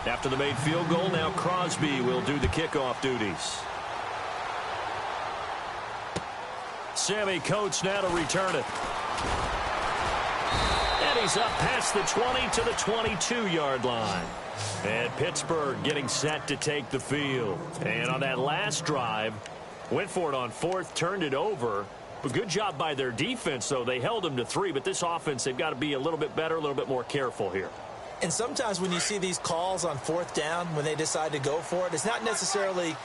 After the made field goal, now Crosby will do the kickoff duties. Sammy Coates now to return it. And he's up past the 20 to the 22-yard line. And Pittsburgh getting set to take the field. And on that last drive, went for it on fourth, turned it over. But good job by their defense, though. They held them to 3, but this offense, they've got to be a little bit better, a little bit more careful here. And sometimes when you see these calls on fourth down, when they decide to go for it, it's not necessarily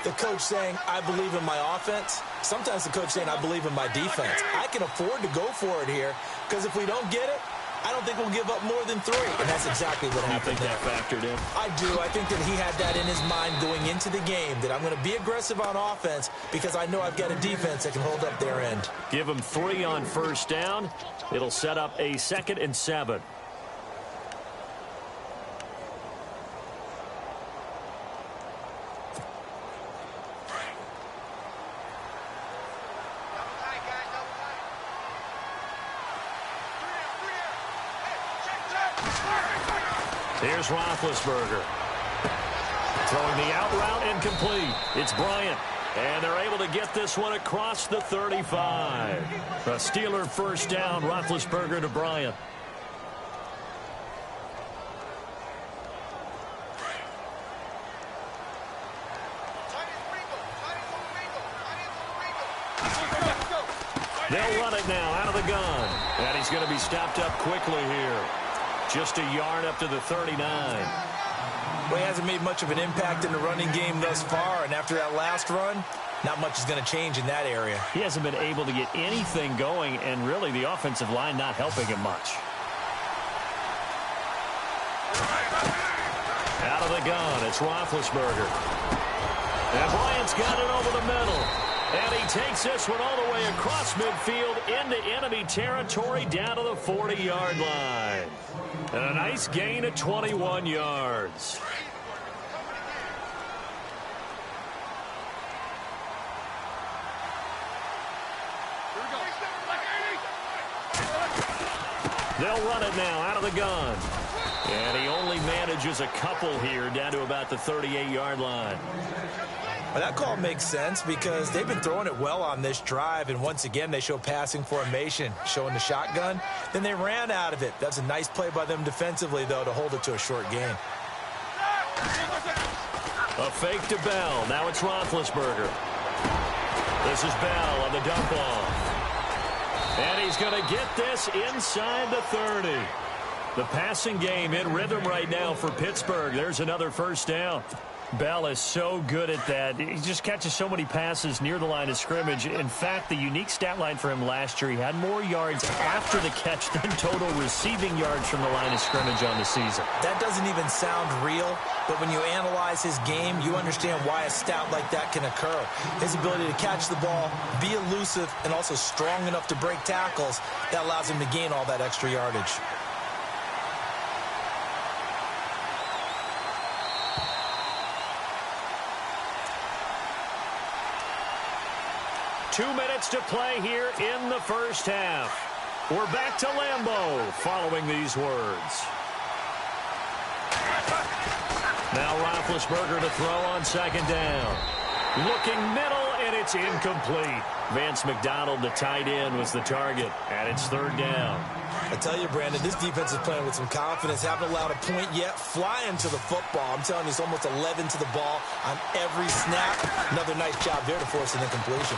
the coach saying, I believe in my offense. Sometimes the coach saying, I believe in my defense. I can afford to go for it here, because if we don't get it, I don't think we'll give up more than 3. And that's exactly what happened there. You think that factored in? I do. I think that he had that in his mind going into the game, that I'm going to be aggressive on offense because I know I've got a defense that can hold up their end. Give him 3 on first down. It'll set up a 2nd and 7. Here's Roethlisberger. Throwing the out route incomplete. It's Bryant. And they're able to get this one across the 35. A Steeler first down, Roethlisberger to Bryant. They'll run it now out of the gun. And he's going to be stopped up quickly here. Just a yard up to the 39. Well, he hasn't made much of an impact in the running game thus far, and after that last run, not much is going to change in that area. He hasn't been able to get anything going, and really the offensive line not helping him much. Out of the gun, it's Roethlisberger. And Bryant's got it over the middle. And he takes this one all the way across midfield into enemy territory down to the 40-yard line. And a nice gain of 21 yards. They'll run it now out of the gun. And he only manages a couple here down to about the 38-yard line. Well, that call makes sense because they've been throwing it well on this drive, and once again they show passing formation, showing the shotgun. Then they ran out of it. That's a nice play by them defensively, though, to hold it to a short gain. A fake to Bell. Now it's Roethlisberger. This is Bell on the dump off. And he's going to get this inside the 30. The passing game in rhythm right now for Pittsburgh. There's another first down. Bell is so good at that. He just catches so many passes near the line of scrimmage. In fact, the unique stat line for him last year, he had more yards after the catch than total receiving yards from the line of scrimmage on the season. That doesn't even sound real, but when you analyze his game, you understand why a stat like that can occur. His ability to catch the ball, be elusive, and also strong enough to break tackles, that allows him to gain all that extra yardage. Two minutes to play here in the first half. We're back to Lambeau following these words. Now Roethlisberger to throw on second down. Looking middle, and it's incomplete. Vance McDonald, the tight end, was the target, and it's third down. I tell you, Brandon, this defense is playing with some confidence. Haven't allowed a point yet. Flying to the football. I'm telling you, it's almost 11 to the ball on every snap. Another nice job there to force an incompletion.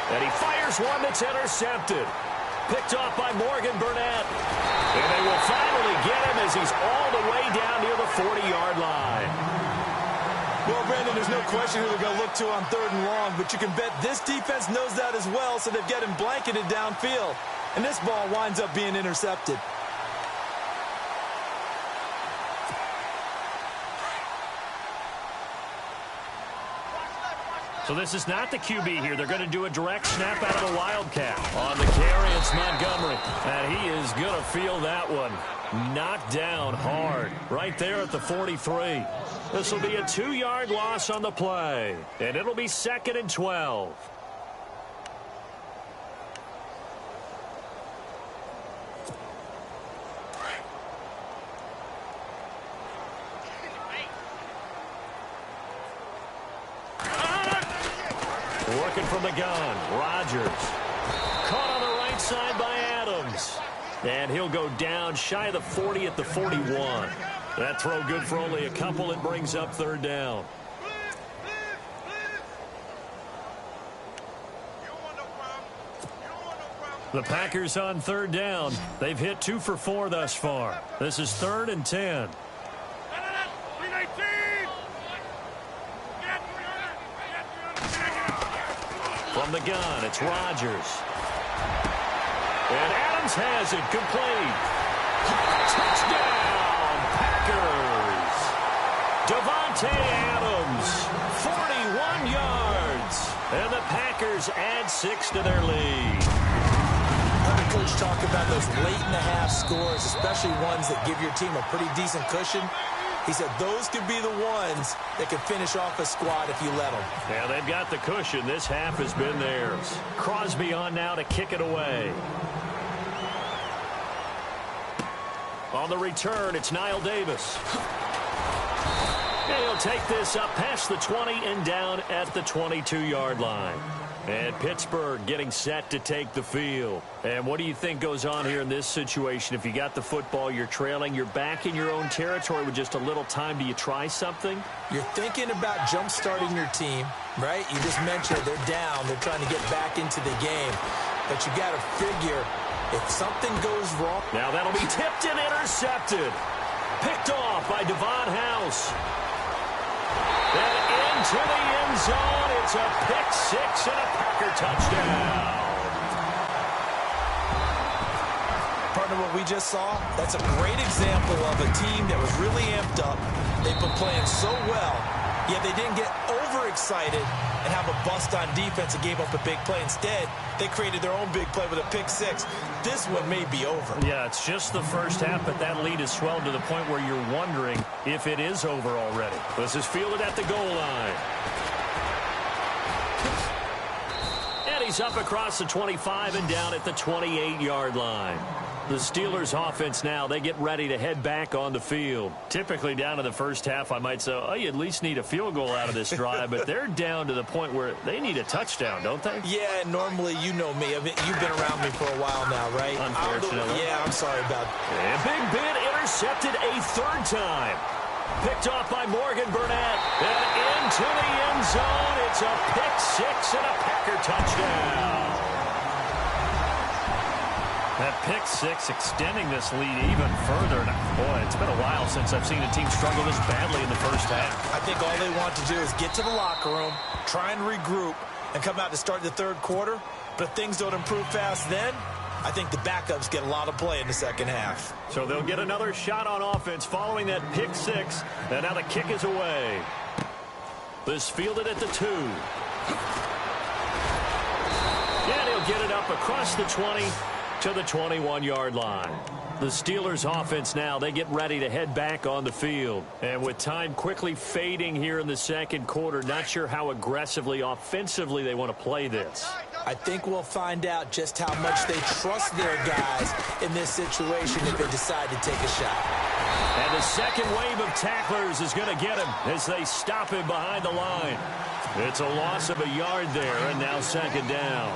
And he fires one that's intercepted. Picked off by Morgan Burnett. And they will finally get him as he's all the way down near the 40-yard line. Well, Brandon, there's no question who they're going to look to on third and long, but you can bet this defense knows that as well, so they've got him blanketed downfield. And this ball winds up being intercepted. So this is not the QB here. They're going to do a direct snap out of the Wildcat. On the carry, it's Montgomery. And he is going to feel that one. Knocked down hard right there at the 43. This will be a 2-yard loss on the play. And it'll be 2nd and 12. working from the gun. Rodgers. Caught on the right side by Adams. And he'll go down shy of the 40 at the 41. That throw good for only a couple. It brings up third down. The Packers on third down. They've hit 2 for 4 thus far. This is 3rd and 10. From the gun, it's Rodgers. And Adams has it complete. Touchdown, Packers. Davante Adams, 41 yards. And the Packers add 6 to their lead. I heard Coach talk about those late-in-the-half scores, especially ones that give your team a pretty decent cushion. He said those could be the ones that could finish off a squad if you let them. Yeah, they've got the cushion. This half has been theirs. Crosby on now to kick it away. On the return, it's Niall Davis. And he'll take this up past the 20 and down at the 22-yard line. And Pittsburgh getting set to take the field. And what do you think goes on here in this situation? If you got the football, you're trailing, you're back in your own territory with just a little time. Do you try something? You're thinking about jump-starting your team, right? You just mentioned they're down. They're trying to get back into the game. But you got to figure if something goes wrong. Now that'll be tipped and intercepted. Picked off by Devon House. And into the end zone. It's a pick 6 and a Packer touchdown. Partner, what we just saw, that's a great example of a team that was really amped up. They've been playing so well, yet they didn't get overexcited and have a bust on defense and gave up a big play. Instead, they created their own big play with a pick 6. This one may be over. Yeah, it's just the first half, but that lead has swelled to the point where you're wondering if it is over already. This is fielded at the goal line. And he's up across the 25 and down at the 28-yard line. The Steelers offense now, they get ready to head back on the field. Typically down in the first half, I might say, oh, you at least need a field goal out of this drive, but they're down to the point where they need a touchdown, don't they? Yeah, normally, you know me. I mean, you've been around me for a while now, right? Unfortunately. Yeah, I'm sorry about that. And Big Ben intercepted a 3rd time. Picked off by Morgan Burnett. And into the end zone. It's a pick 6 and a Packer touchdown. That pick 6 extending this lead even further. Now, boy, it's been a while since I've seen a team struggle this badly in the first half. I think all they want to do is get to the locker room, try and regroup, and come out to start the 3rd quarter. But if things don't improve fast then, I think the backups get a lot of play in the second half. So they'll get another shot on offense following that pick 6. And now the kick is away. This fielded at the 2. And he'll get it up across the 20 to the 21-yard line. The Steelers offense now, they get ready to head back on the field. And with time quickly fading here in the second quarter, not sure how aggressively, offensively they want to play this. I think we'll find out just how much they trust their guys in this situation if they decide to take a shot. And the second wave of tacklers is going to get him as they stop him behind the line. It's a loss of a yard there, and now second down.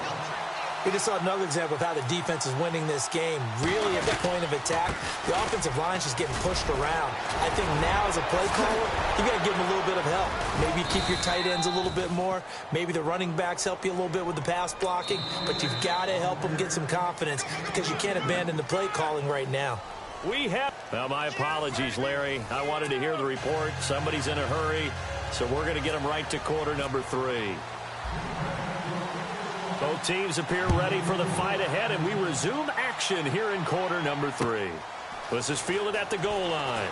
We just saw another example of how the defense is winning this game. Really at the point of attack, the offensive line is just getting pushed around. I think now as a play caller, you got to give them a little bit of help. Maybe keep your tight ends a little bit more. Maybe the running backs help you a little bit with the pass blocking. But you've got to help them get some confidence because you can't abandon the play calling right now. Well, my apologies, Larry. I wanted to hear the report. Somebody's in a hurry, so we're going to get them right to quarter number 3. Both teams appear ready for the fight ahead, and we resume action here in quarter number 3. This is fielded at the goal line.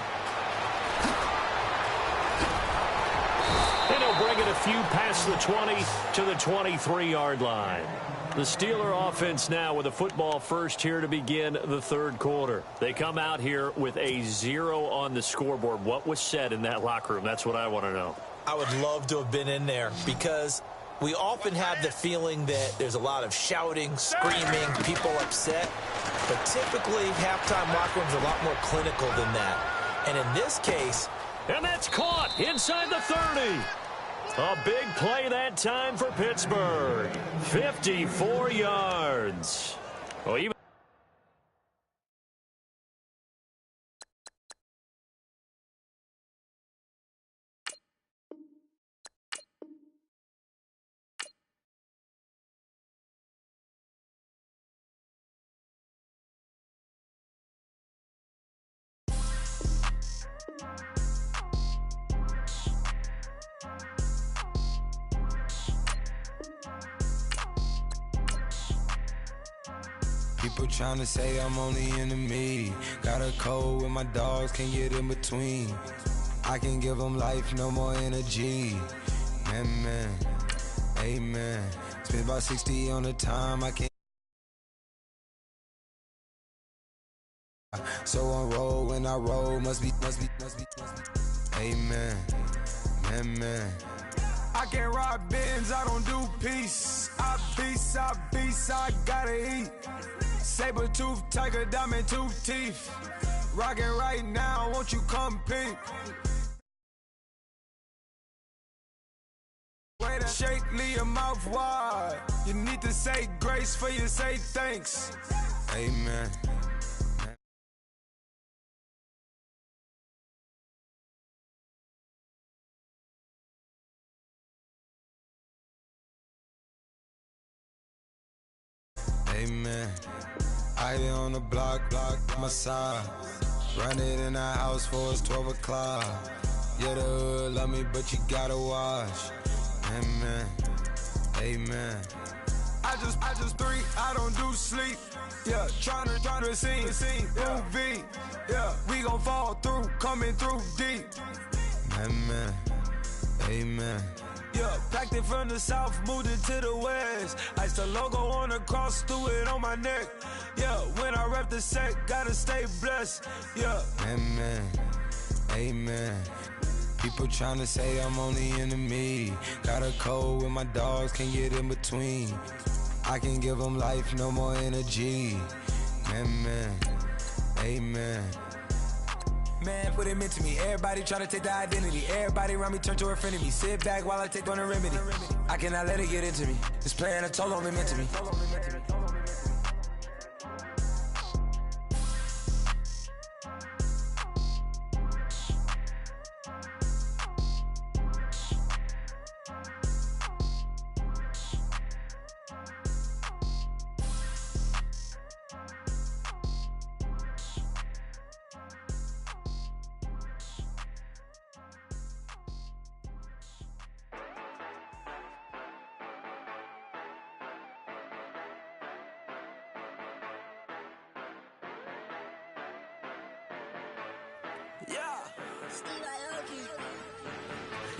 And he'll bring it a few past the 20 to the 23-yard line. The Steeler offense now with a football first here to begin the 3rd quarter. They come out here with a 0 on the scoreboard. What was said in that locker room? That's what I want to know. I would love to have been in there because we often have the feeling that there's a lot of shouting, screaming, people upset. But typically, halftime locker rooms are a lot more clinical than that. And in this case... And that's caught inside the 30. A big play that time for Pittsburgh. 54 yards. Well, even People tryna say I'm only in the media. Got a cold with my dogs, can't get in between. I can give them life, no more energy. Man, amen. Spent about 60 on the time, I can't. So on roll, when I roll, must be. Amen, man. I can't ride Benz, I don't do peace. I beast, I gotta eat. Saber tooth, tiger, diamond tooth teeth. Rockin' right now, won't you come peep? Wait a shake, leave your mouth wide. You need to say grace for you say thanks. Amen. Amen. I be on the block, my side. Run it in the house for it's 12 o'clock. Yeah, the hood love me, but you gotta watch. Amen. I just three, I don't do sleep. Yeah, tryna see, UV. Yeah, we gon' fall through, coming through deep. Amen. Yeah, packed it from the south, moved it to the west. Iced the logo on the cross, threw it on my neck. Yeah, when I rep the set, gotta stay blessed. Yeah. Amen. People tryna say I'm only in the media. Got a cold with my dogs, can't get in between. I can give them life, no more energy. Amen. Man, what it meant to me. Everybody tryna take the identity. Everybody around me turn to a friend of me. Sit back while I take on the remedy. I cannot let it get into me. This plan a toll only meant to me.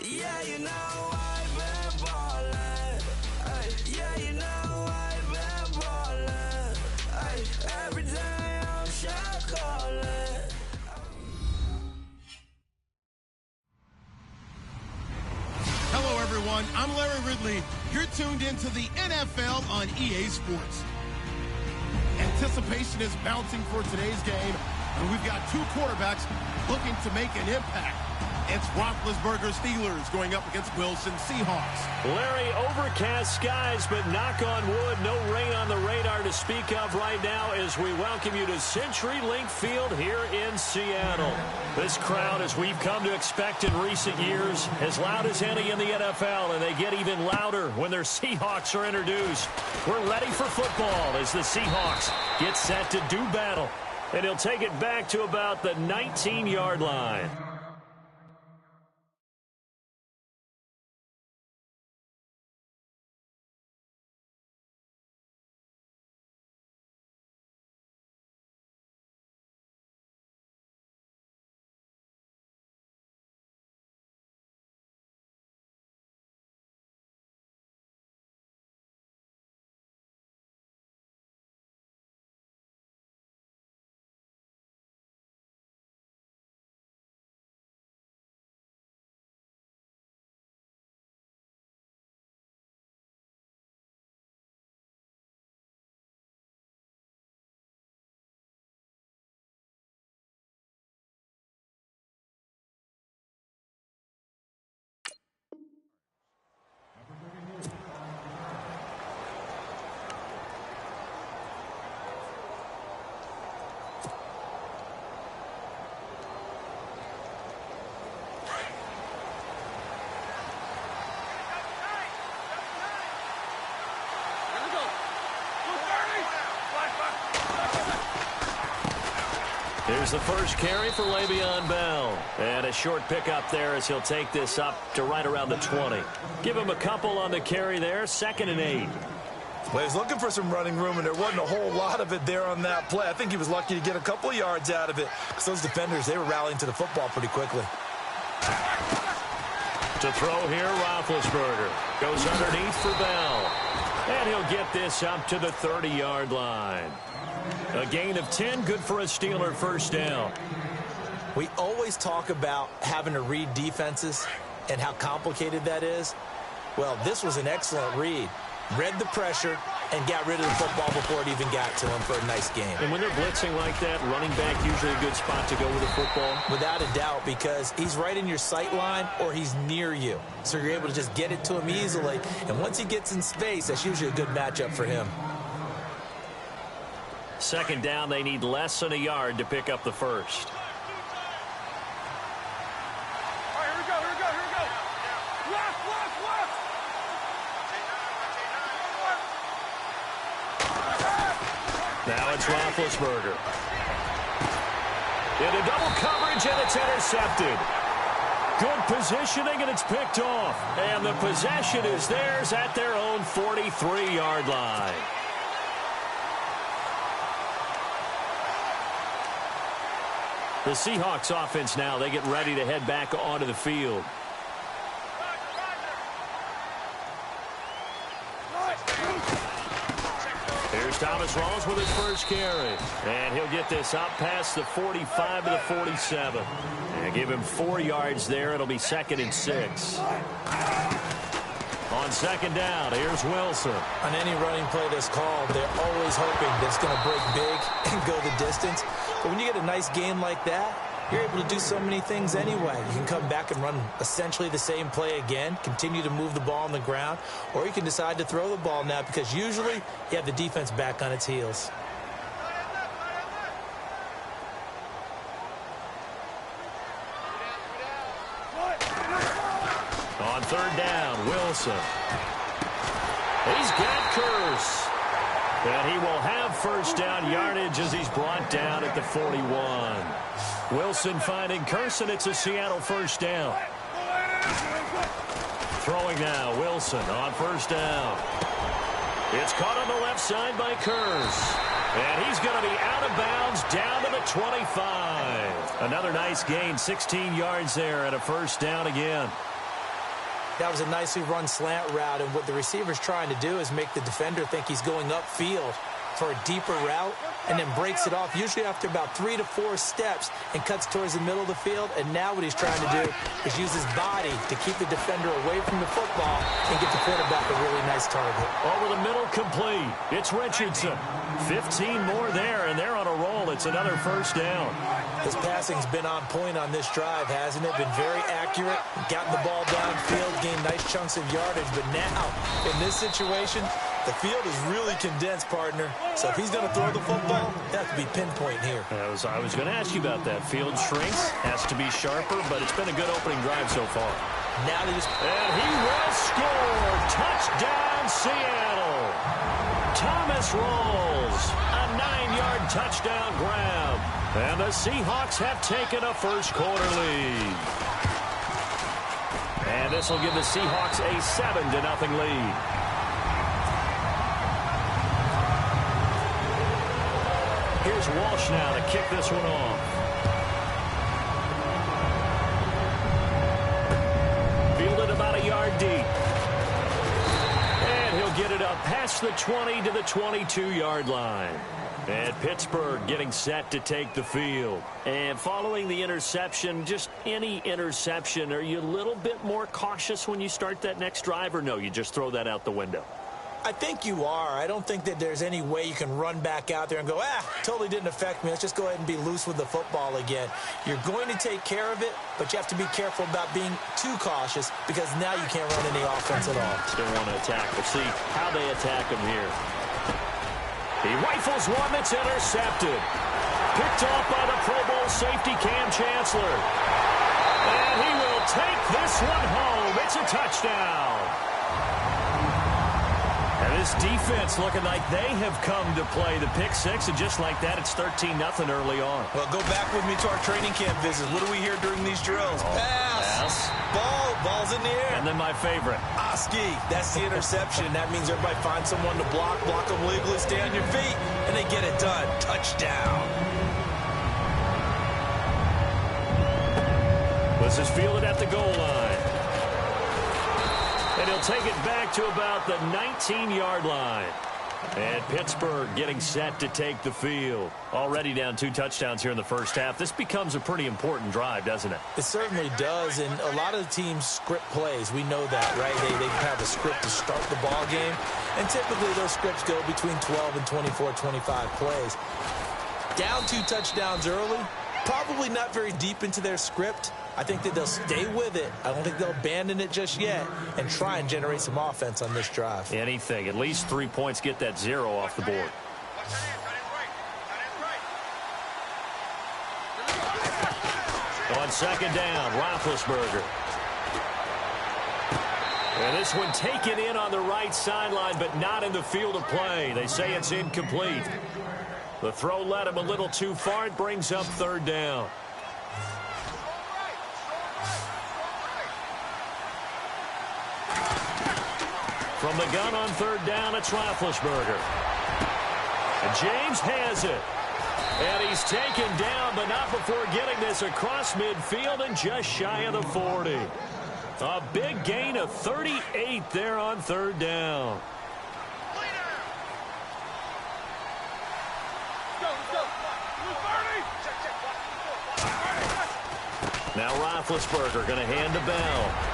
Yeah, you know I've been ballin'. Ay, yeah, you know I've been ballin'. Ay, every day I'm shot callin'. Hello, everyone. I'm Larry Ridley. You're tuned into the NFL on EA Sports. Anticipation is mounting for today's game, and we've got two quarterbacks looking to make an impact. It's Roethlisberger Steelers going up against Wilson Seahawks. Larry, overcast skies, but knock on wood, no rain on the radar to speak of right now as we welcome you to CenturyLink Field here in Seattle. This crowd, as we've come to expect in recent years, as loud as any in the NFL, and they get even louder when their Seahawks are introduced. We're ready for football as the Seahawks get set to do battle, and he'll take it back to about the 19-yard line. Here's the first carry for Le'Veon Bell. And a short pickup there as he'll take this up to right around the 20. Give him a couple on the carry there, 2nd and 8. Well, he was looking for some running room, and there wasn't a whole lot of it there on that play. I think he was lucky to get a couple of yards out of it because those defenders, they were rallying to the football pretty quickly. To throw here, Roethlisberger. Goes underneath for Bell. And he'll get this up to the 30-yard line. A gain of 10, good for a Steeler first down. We always talk about having to read defenses and how complicated that is. Well, this was an excellent read. Read the pressure and got rid of the football before it even got to him for a nice game. And when they're blitzing like that, running back usually a good spot to go with the football? Without a doubt, because he's right in your sight line or he's near you. So you're able to just get it to him easily. And once he gets in space, that's usually a good matchup for him. 2nd down, they need less than a yard to pick up the first. Now it's Roethlisberger. Into double coverage, and it's intercepted. Good positioning, and it's picked off. And the possession is theirs at their own 43-yard line. The Seahawks offense now, they get ready to head back onto the field. Here's Thomas Rawls with his first carry. And he'll get this up past the 45 to the 47. And give him 4 yards there. It'll be 2nd and 6. On 2nd down, here's Wilson. On any running play that's called, they're always hoping that it's going to break big and go the distance. But when you get a nice game like that, you're able to do so many things anyway. You can come back and run essentially the same play again, continue to move the ball on the ground, or you can decide to throw the ball now because usually you have the defense back on its heels. On 3rd down, Wilson. He's got Curse. And he will have first down yardage as he's brought down at the 41. Wilson finding Curse, and it's a Seattle first down. Throwing now, Wilson on 1st down. It's caught on the left side by Curse. And he's going to be out of bounds down to the 25. Another nice gain, 16 yards there and a first down again. That was a nicely run slant route, and what the receiver's trying to do is make the defender think he's going upfield for a deeper route and then breaks it off, usually after about 3 to 4 steps, and cuts towards the middle of the field. And now what he's trying to do is use his body to keep the defender away from the football and get the quarterback a really nice target. Over the middle, complete. It's Richardson. 15 more there, and they're on a roll. It's another first down. His passing's been on point on this drive, hasn't it? Been very accurate, gotten the ball downfield, gained nice chunks of yardage. But now, in this situation, the field is really condensed, partner. So if he's going to throw the football, that has to be pinpoint here. I was going to ask you about that. Field shrinks, has to be sharper, but it's been a good opening drive so far. Now they just... And he will score. Touchdown, Seattle. Thomas Rawls, a 9-yard touchdown grab. And the Seahawks have taken a first-quarter lead. And this will give the Seahawks a 7-0 lead. Here's Walsh now to kick this one off. Fielded about a yard deep. And he'll get it up past the 20 to the 22-yard line. And Pittsburgh getting set to take the field. And following the interception, just any interception, are you a little bit more cautious when you start that next drive, or no, you just throw that out the window? I think you are. I don't think that there's any way you can run back out there and go, totally didn't affect me. Let's just go ahead and be loose with the football again. You're going to take care of it, but you have to be careful about being too cautious because now you can't run any offense at all. Still want to attack. We'll see how they attack him here. He rifles one that's intercepted. Picked off by the Pro Bowl safety Cam Chancellor. And he will take this one home. It's a touchdown. And This defense looking like they have come to play. The pick six, and just like that, it's 13-0 early on. Well, go back with me to our training camp visits. What do we hear during these drills? Pass. Ball's in the air. And then my favorite. Oski. That's the interception. That means everybody finds someone to block them legally, stay on your feet, and they get it done. Touchdown. This is fielded at the goal line. And he'll take it back to about the 19-yard line. And Pittsburgh getting set to take the field. Already down 2 touchdowns here in the first half. This becomes a pretty important drive, doesn't it? It certainly does, and a lot of the teams script plays. We know that, right? They have a script to start the ball game, and typically those scripts go between 12 and 24, 25 plays. Down 2 touchdowns early, probably not very deep into their script. I think that they'll stay with it. I don't think they'll abandon it just yet and try and generate some offense on this drive. Anything. At least 3 points, get that 0 off the board. On second down, Roethlisberger. And this one taken in on the right sideline, but not in the field of play. They say it's incomplete. The throw led him a little too far. It brings up third down. From the gun on third down, it's Roethlisberger. And James has it. And he's taken down, but not before getting this across midfield and just shy of the 40. A big gain of 38 there on third down. Now Roethlisberger going to hand to Bell.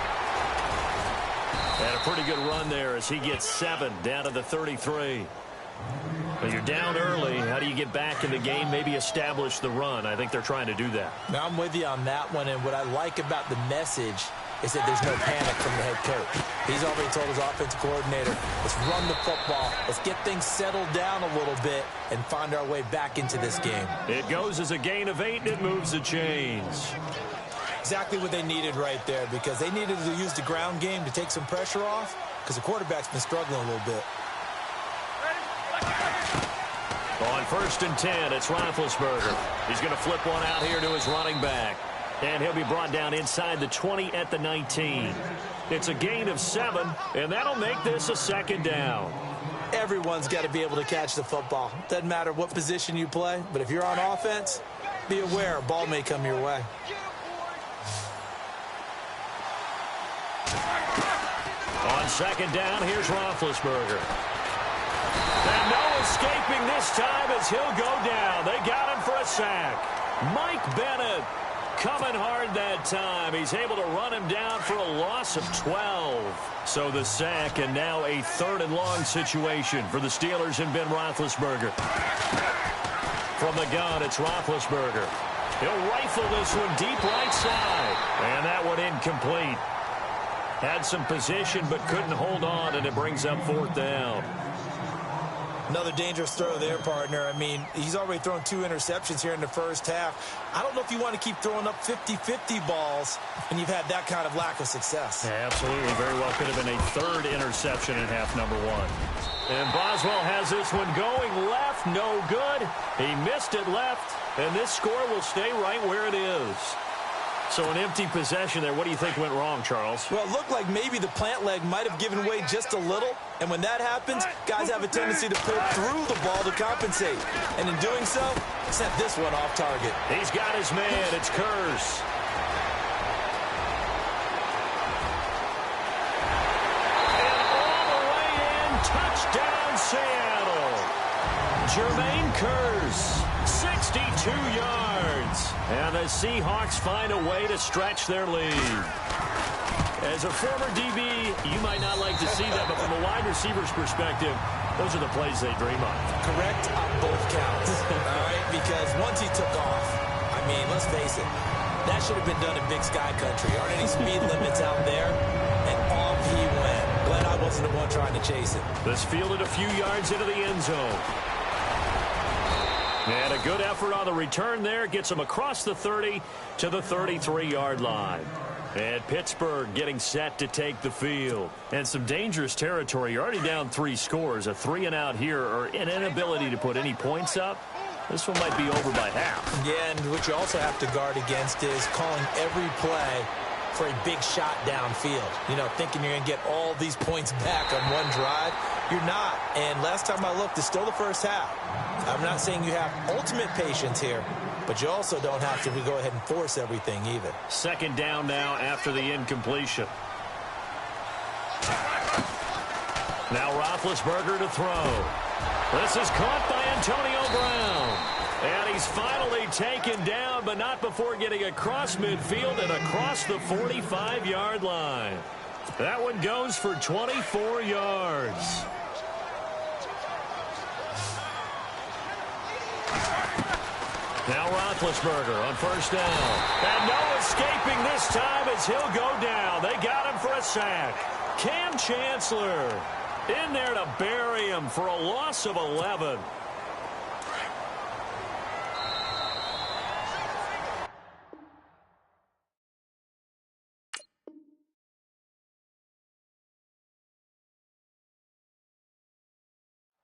And a pretty good run there as he gets 7 down to the 33. When you're down early, how do you get back in the game, maybe establish the run? I think they're trying to do that. Now, I'm with you on that one, and what I like about the message is that there's no panic from the head coach. He's already told his offensive coordinator, let's run the football, let's get things settled down a little bit and find our way back into this game. It goes as a gain of 8, and it moves the chains. Exactly what they needed right there, because they needed to use the ground game to take some pressure off, because the quarterback's been struggling a little bit. On first and 10, it's Roethlisberger. He's going to flip one out here to his running back. And he'll be brought down inside the 20 at the 19. It's a gain of 7, and that'll make this a second down. Everyone's got to be able to catch the football. Doesn't matter what position you play, but if you're on offense, be aware a ball may come your way. On second down, here's Roethlisberger. And no escaping this time as he'll go down. They got him for a sack. Mike Bennett coming hard that time. He's able to run him down for a loss of 12. So the sack, and now a 3rd and long situation for the Steelers and Ben Roethlisberger. From the gun, it's Roethlisberger. He'll rifle this one deep right side. And that one incomplete. Had some position but couldn't hold on, and it brings up 4th down. Another dangerous throw there, partner. I mean, he's already thrown 2 interceptions here in the first half. I don't know if you want to keep throwing up 50-50 balls when you've had that kind of lack of success. Yeah, absolutely. Very well could have been a 3rd interception in half number 1. And Boswell has this one going left. No good. He missed it left, and this score will stay right where it is. So an empty possession there. What do you think went wrong, Charles? Well, it looked like maybe the plant leg might have given way just a little. And when that happens, guys have a tendency to pull through the ball to compensate. And in doing so, sent this one off target. He's got his man. It's Kurz. And all the way in, touchdown Seattle. Jermaine Kurz, 62 yards. And the Seahawks find a way to stretch their lead. As a former DB, you might not like to see that, but from a wide receiver's perspective, those are the plays they dream of. Correct on both counts, all right? Because once he took off, I mean, let's face it, that should have been done in Big Sky Country. Aren't any speed limits out there? And off he went. Glad I wasn't the one trying to chase it. This fielded a few yards into the end zone. And a good effort on the return there. Gets him across the 30 to the 33-yard line. And Pittsburgh getting set to take the field. And some dangerous territory. You're already down 3 scores. A 3-and-out here, or an inability to put any points up. This one might be over by half. Yeah, and what you also have to guard against is calling every play for a big shot downfield. You know, thinking you're going to get all these points back on one drive. You're not. And last time I looked, it's still the first half. I'm not saying you have ultimate patience here, but you also don't have to go ahead and force everything either. Second down now after the incompletion. Now Roethlisberger to throw. This is caught by Antonio Brown. And he's finally taken down, but not before getting across midfield and across the 45-yard line. That one goes for 24 yards. Now Roethlisberger on first down. And no escaping this time as he'll go down. They got him for a sack. Cam Chancellor in there to bury him for a loss of 11.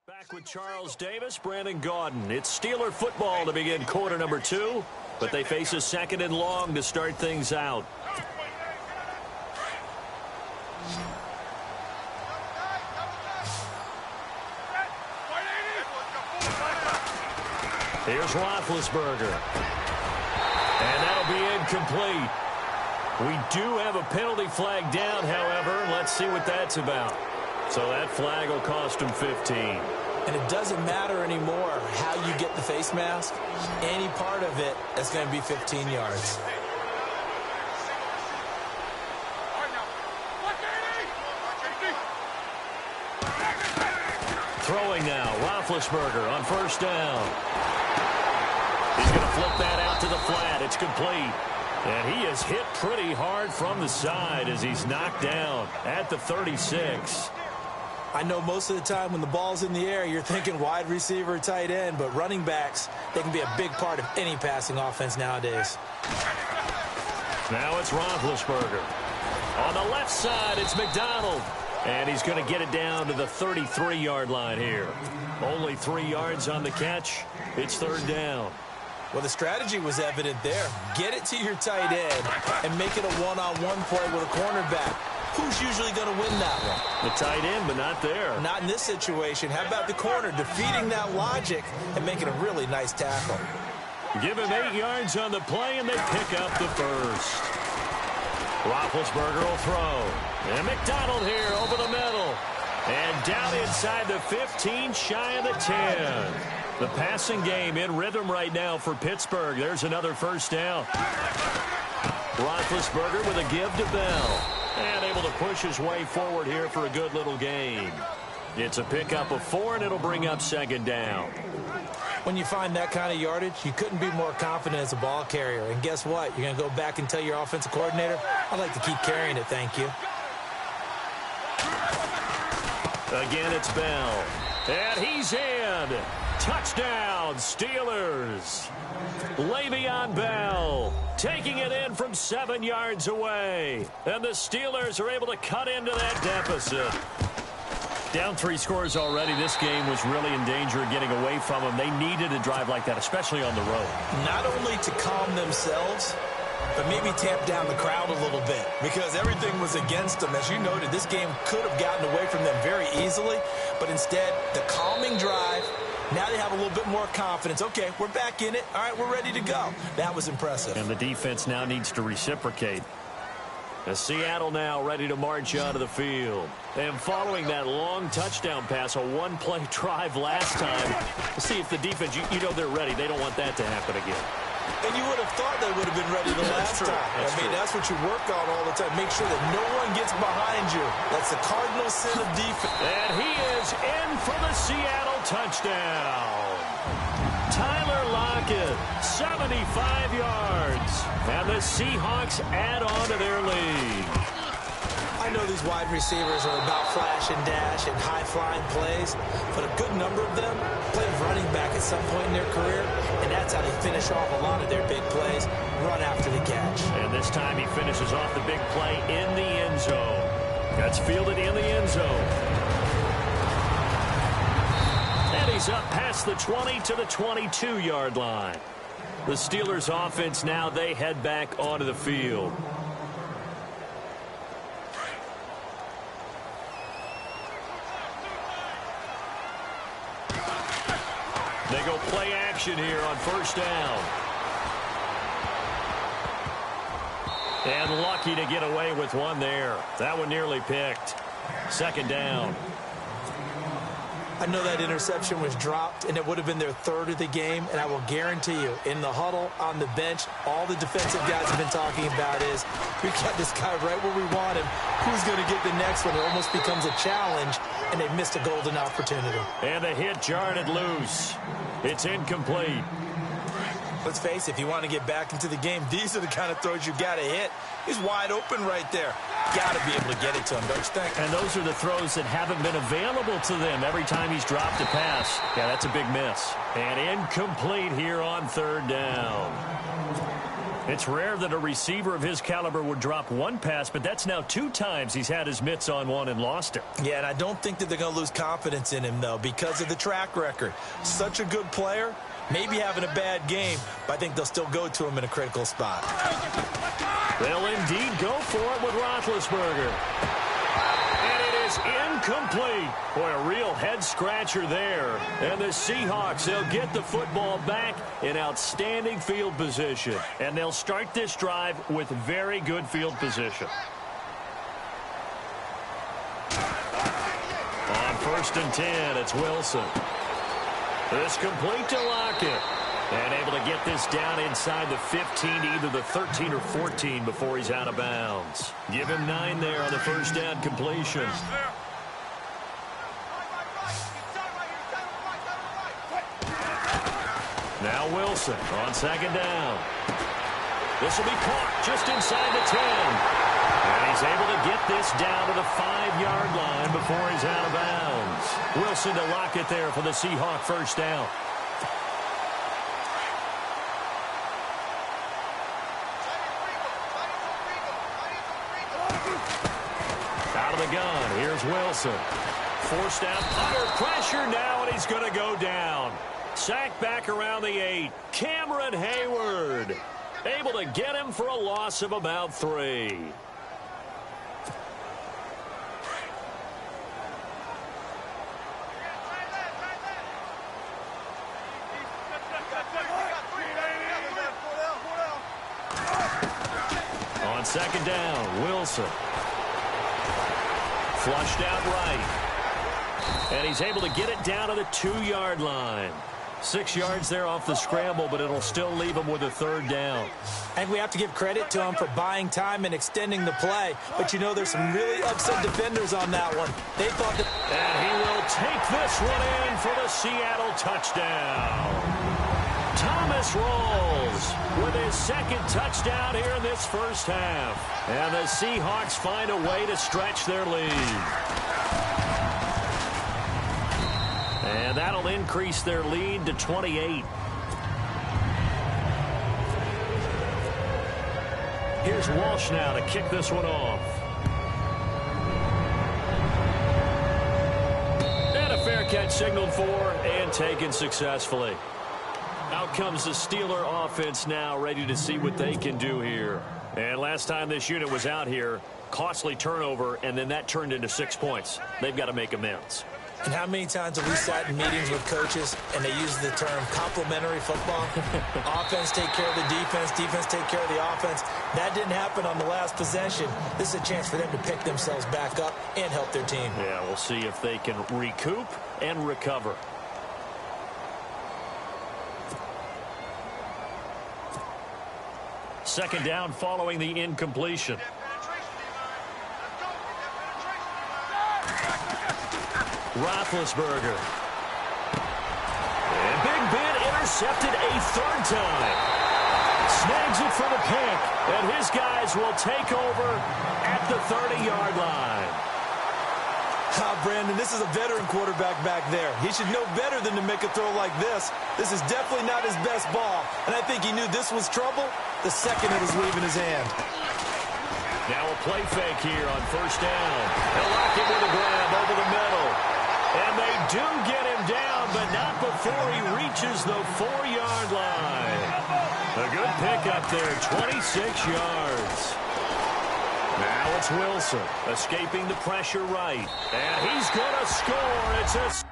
Back with Charles Davis, Brandon Gaudin. It's Steeler football to begin quarter number 2, but they face a 2nd and long to start things out. Here's Roethlisberger. And that'll be incomplete. We do have a penalty flag down, however. Let's see what that's about. So that flag will cost him 15. And it doesn't matter anymore how you get the face mask. Any part of it, that's going to be 15 yards. Throwing now, Roethlisberger on first down. He's going to flip that out to the flat. It's complete. And he is hit pretty hard from the side as he's knocked down at the 36. I know most of the time when the ball's in the air, you're thinking wide receiver, tight end, but running backs, they can be a big part of any passing offense nowadays. Now it's Roethlisberger. On the left side, it's McDonald. And he's going to get it down to the 33-yard line here. Only 3 yards on the catch. It's third down. Well, the strategy was evident there. Get it to your tight end and make it a one-on-one play with a cornerback. Who's usually going to win that one? The tight end, but not there. Not in this situation. How about the corner defeating that logic and making a really nice tackle? Give him 8 yards on the play, and they pick up the first. Roethlisberger will throw. And McDonald here over the middle. And down inside the 15, shy of the 10. The passing game in rhythm right now for Pittsburgh. There's another first down. Roethlisberger with a give to Bell. And able to push his way forward here for a good little gain. It's a pickup of 4, and it'll bring up second down. When you find that kind of yardage, you couldn't be more confident as a ball carrier. And guess what? You're going to go back and tell your offensive coordinator, I'd like to keep carrying it, thank you. Again, it's Bell. And he's in. Touchdown, Steelers. Le'Veon Bell taking it in from 7 yards away. And the Steelers are able to cut into that deficit. Down 3 scores already. This game was really in danger of getting away from them. They needed a drive like that, especially on the road. Not only to calm themselves, but maybe tamp down the crowd a little bit because everything was against them. As you noted, this game could have gotten away from them very easily, but instead, the calming drive, now they have a little bit more confidence. Okay, we're back in it. All right, we're ready to go. That was impressive. And the defense now needs to reciprocate. As Seattle now ready to march onto the field. And following that long touchdown pass, a one-play drive last time. Let's see if the defense, you know they're ready. They don't want that to happen again. And you would have thought they would have been ready the last time. That's what you work on all the time. Make sure that no one gets behind you. That's the cardinal sin of defense. And he is in for the Seattle touchdown. Tyler Lockett, 75 yards. And the Seahawks add on to their lead. I know these wide receivers are about flash and dash and high-flying plays, but a good number of them played running back at some point in their career, and that That's how they finish off a lot of their big plays, run after the catch. And this time he finishes off the big play in the end zone. That's fielded in the end zone. And he's up past the 20 to the 22-yard line. The Steelers offense now, they head back onto the field. They go play action here on first down. And lucky to get away with one there. That one nearly picked. Second down. I know that interception was dropped, and it would have been their third of the game, and I will guarantee you, in the huddle, on the bench, all the defensive guys have been talking about is, we got this guy right where we want him. Who's going to get the next one? It almost becomes a challenge, and they missed a golden opportunity. And the hit jarred it loose. It's incomplete. Let's face it, if you want to get back into the game, these are the kind of throws you got to hit. He's wide open right there. Got to be able to get it to him, don't you think? And those are the throws that haven't been available to them every time he's dropped a pass. Yeah, that's a big miss. And incomplete here on third down. It's rare that a receiver of his caliber would drop one pass, but that's now 2 times he's had his mitts on one and lost it. Yeah, and I don't think that they're going to lose confidence in him, though, because of the track record. Such a good player, maybe having a bad game, but I think they'll still go to him in a critical spot. They'll indeed go for it with Roethlisberger. And it is incomplete. Boy, a real head-scratcher there. And the Seahawks, they'll get the football back in outstanding field position. And they'll start this drive with very good field position. On first and 10, it's Wilson. This complete to Lockett. And able to get this down inside the 15 to either the 13 or 14 before he's out of bounds. Give him 9 there on the first down completion. Now Wilson on second down. This will be caught just inside the 10. And he's able to get this down to the 5-yard line before he's out of bounds. Wilson to Lockett there for the Seahawk first down. Out of the gun, here's Wilson. Forced out under pressure now, and he's going to go down. Sacked back around the 8. Cameron Hayward able to get him for a loss of about 3. On second down, Wilson. Flushed out right. And he's able to get it down to the 2-yard line. 6 yards there off the scramble, but it'll still leave him with a third down. And we have to give credit to him for buying time and extending the play. But you know there's some really upset defenders on that one. They thought that... And he will take this one in for the Seattle touchdown. Thomas rolls with his second touchdown here in this first half. And the Seahawks find a way to stretch their lead. And that'll increase their lead to 28. Here's Walsh now to kick this one off. And a fair catch signaled for and taken successfully. Out comes the Steeler offense now, ready to see what they can do here. And last time this unit was out here, costly turnover, and then that turned into 6 points. They've got to make amends. And how many times have we sat in meetings with coaches and they use the term complementary football? Offense take care of the defense, defense take care of the offense. That didn't happen on the last possession. This is a chance for them to pick themselves back up and help their team. Yeah, we'll see if they can recoup and recover. Second down following the incompletion. Roethlisberger. And Big Ben intercepted a third time. Snags it for the pick. And his guys will take over at the 30-yard line. Brandon, this is a veteran quarterback back there. He should know better than to make a throw like this. This is definitely not his best ball, and I think he knew this was trouble the second it was leaving his hand. Now a play fake here on first down. They'll lock him with a grab over the middle. And they do get him down, but not before he reaches the 4-yard line. A good pickup there, 26 yards. Now it's Wilson, escaping the pressure right. And he's going to score. It's a...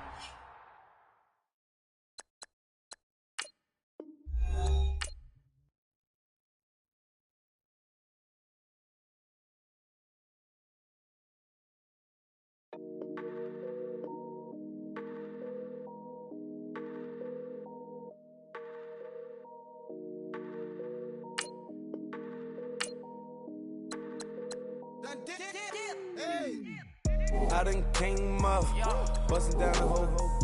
I done came up, busting down the whole